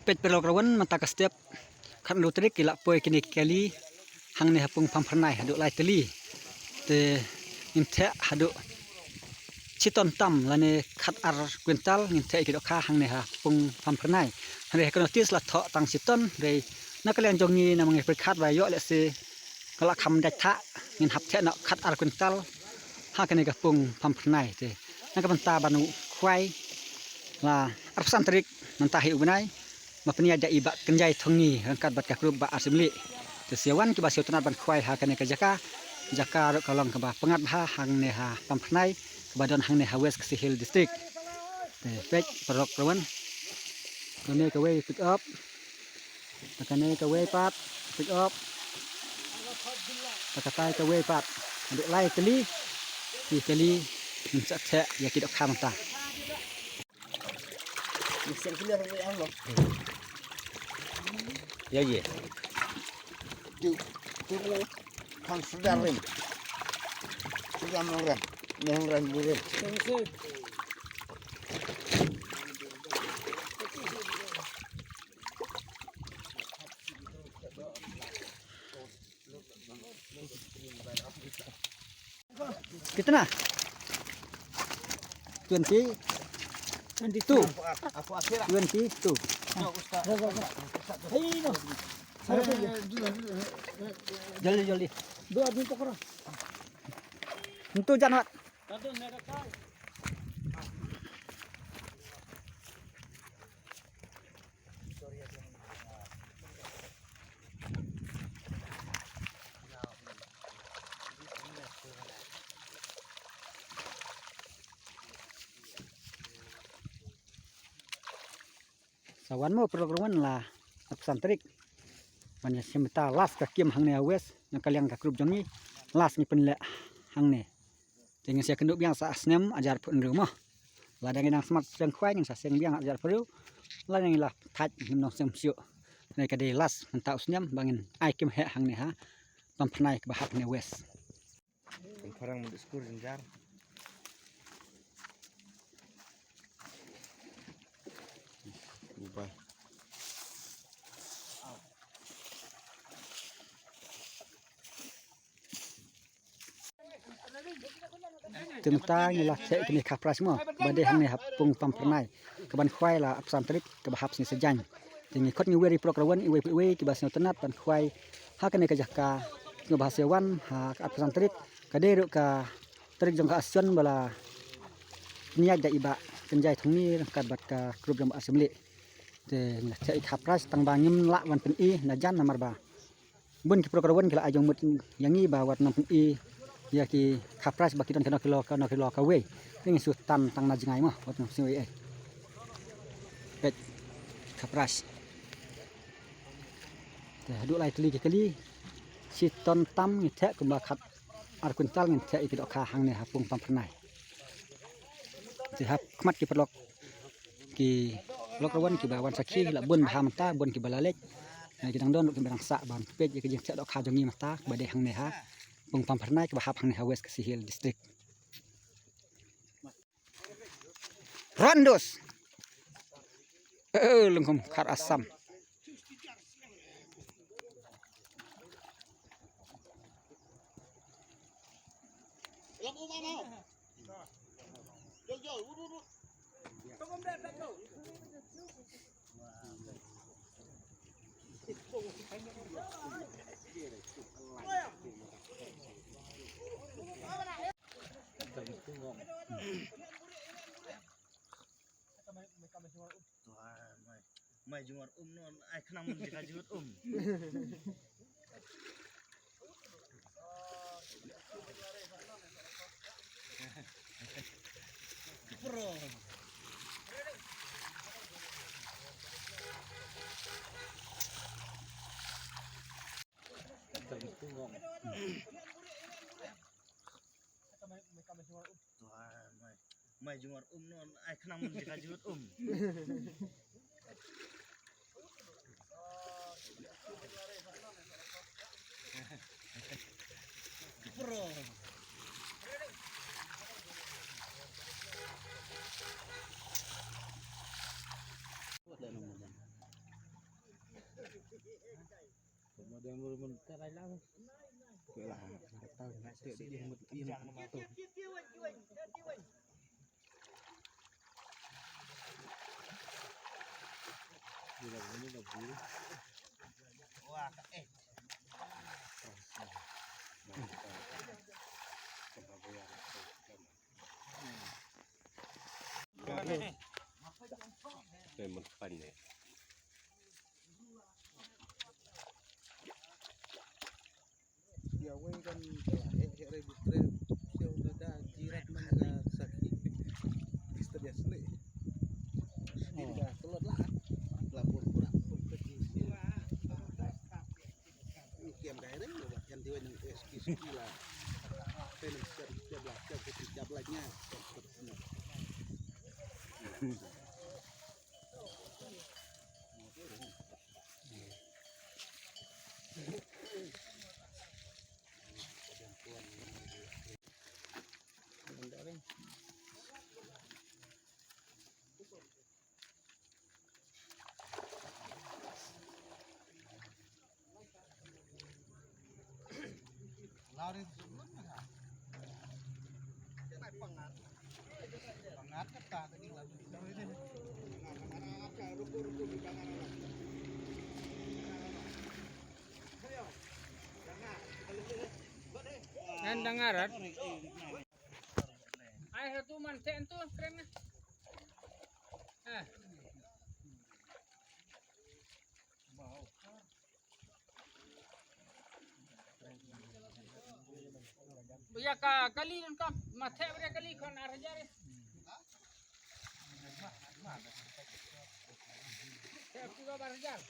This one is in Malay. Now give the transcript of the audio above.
pet perlograwan mata ka step kan lutrik kila poi kini kali hang ne hapung pampernai hadu lai teli te inte hadu citon tam lane khat ar kwintal inte kido kha hang ne hapung pampernai re kono tis la tho tang citon re nakalian jongi na mangi perkhat ba yo le se kala kham dak tha ngin hap the na khat ar kwintal ha kene ka pung pampernai te nak banta banu khwai la arsan trik nantahi ubnai mapnia da iba kenjai thongi rangkat bat ka grup ba assembly te siawan ki ba siotna ban khwai ha kane ka jaka ro kalong ka ba pengat ha hang ne ha pampernai ka badon hang ne ha west Sihil district te pek perok rawan kane ka way pick up kane ka way pat pick up katai ka way pat nduk lai teli ti teli sak the ya kidok khamta Ya ye. Tu kan sudah rem. Sudah mengrem. Mengrem burim. kitna 22 Aku akhir. 22 jolli dua ni pokora untuk jangan sawan mo programan lah apsan trik banyak semeta las ka kim hang ne wes yang kalian ka grup jongi las ni penle hang ne dengan saya kenduk biang sa asnem ajar pun rumah ladang nang smart yang khwai yang sa seng biang ajar peru ladang lah thaj nom sem siu nei ka de las mentau snem bangin ai kim he hang ne ha pampnai ka bahap ne wes Parang mendiskur jenjar. Ubah. temta ni lah cek kini kapras mo bade hang ne hapung pampernai keban khwai la apsan trik ke bahap ni sejan tingi khot ni weri prokrawan iwe iwe ki basno tenat pan khwai ha kene ka jaka no bahasiawan ha apsan trik ka deru ka trik jong ka asion bala niat da iba kenjai thongni kat bat ka grup jam assembly te la cek kapras tang bangim la wan pen i na jan namar ba bun ki prokrawan kila ajong mut yangi ba wat nam pen i ya ki kapras baki don kilo ka we ini sultan tang na jingai mah wat sing we pet kapras te hadu lai teli kali si ton tam ni the ke ba khat ar kuntal ni the ikidok kha hang ne hapung pampernai te hap khmat ki perlok ki lokrawan ki ba wan sakhi la bun bhamta bun ki balalek na ki dang don ki bang sa ban pet ki jing the dok kha jongi mata ba de hang ne ha pung pampernai ke bahap hang ne West Sihil district rondos lengkom khar asam Mai jumar non ai khnam jika jut Pro. Mai jumar non ai khnam jika jut Pro. Kemudian mun tarai lang. Kela tahu nak cek dia mut dia nak tu. Bila ini dah biru. Wah, Memang pandai. dia away kan ribut siya udah jirat mangga sakit. Kita biasa ni. Tidak telur lah. Lapor kurang pun kecil. Ini kiam daerah ni buat yang dia yang SQ lah. Penuh sebelah jablanya. Lari sebelum mana? Jangan pengat. Pengat kata tadi lalu ini. Mana ruku-ruku di tangan orang. Ayo. Jangan. Kan dengaran. Ayo tu mancen tu keren. Ya ka kali ka mathe bre kali kon arjar. Saya juga barjar.